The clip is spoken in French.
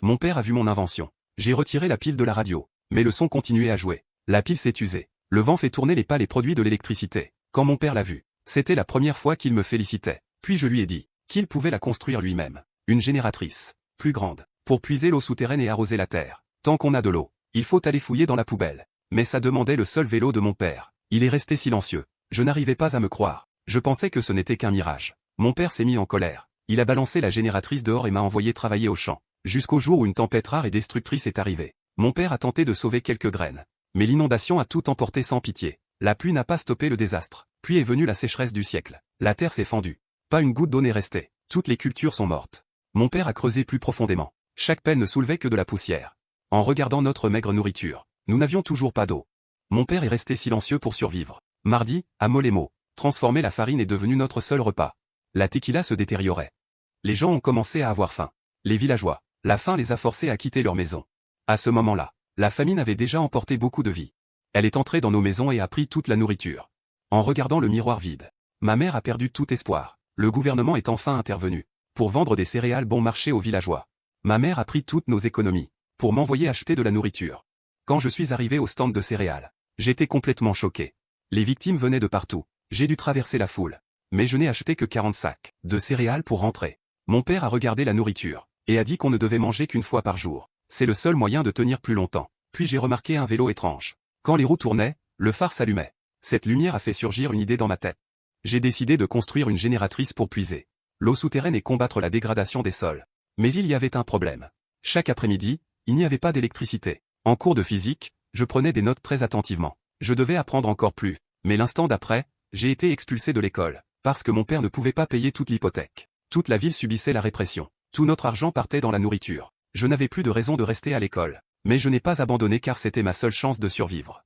Mon père a vu mon invention. J'ai retiré la pile de la radio. Mais le son continuait à jouer. La pile s'est usée. Le vent fait tourner les pales et produit de l'électricité. Quand mon père l'a vu, c'était la première fois qu'il me félicitait. Puis je lui ai dit qu'il pouvait la construire lui-même. Une génératrice, plus grande, pour puiser l'eau souterraine et arroser la terre. Tant qu'on a de l'eau, il faut aller fouiller dans la poubelle. Mais ça demandait le seul vélo de mon père. Il est resté silencieux. Je n'arrivais pas à me croire. Je pensais que ce n'était qu'un mirage. Mon père s'est mis en colère. Il a balancé la génératrice dehors et m'a envoyé travailler au champ. Jusqu'au jour où une tempête rare et destructrice est arrivée. Mon père a tenté de sauver quelques graines. Mais l'inondation a tout emporté sans pitié. La pluie n'a pas stoppé le désastre. Puis est venue la sécheresse du siècle. La terre s'est fendue. Pas une goutte d'eau n'est restée. Toutes les cultures sont mortes. Mon père a creusé plus profondément. Chaque pelle ne soulevait que de la poussière. En regardant notre maigre nourriture, nous n'avions toujours pas d'eau. Mon père est resté silencieux pour survivre. Mardi, à Molemo, transformer la farine est devenu notre seul repas. La tequila se détériorait. Les gens ont commencé à avoir faim. Les villageois, la faim les a forcés à quitter leur maison. À ce moment-là, la famine avait déjà emporté beaucoup de vies. Elle est entrée dans nos maisons et a pris toute la nourriture. En regardant le miroir vide, ma mère a perdu tout espoir. Le gouvernement est enfin intervenu pour vendre des céréales bon marché aux villageois. Ma mère a pris toutes nos économies pour m'envoyer acheter de la nourriture. Quand je suis arrivé au stand de céréales, j'étais complètement choqué. Les victimes venaient de partout. J'ai dû traverser la foule. Mais je n'ai acheté que 40 sacs de céréales pour rentrer. Mon père a regardé la nourriture et a dit qu'on ne devait manger qu'une fois par jour. C'est le seul moyen de tenir plus longtemps. Puis j'ai remarqué un vélo étrange. Quand les roues tournaient, le phare s'allumait. Cette lumière a fait surgir une idée dans ma tête. J'ai décidé de construire une génératrice pour puiser l'eau souterraine et combattre la dégradation des sols. Mais il y avait un problème. Chaque après-midi, il n'y avait pas d'électricité. En cours de physique, je prenais des notes très attentivement. Je devais apprendre encore plus. Mais l'instant d'après, j'ai été expulsé de l'école, parce que mon père ne pouvait pas payer toute l'hypothèque. Toute la ville subissait la répression. Tout notre argent partait dans la nourriture. Je n'avais plus de raison de rester à l'école. Mais je n'ai pas abandonné car c'était ma seule chance de survivre.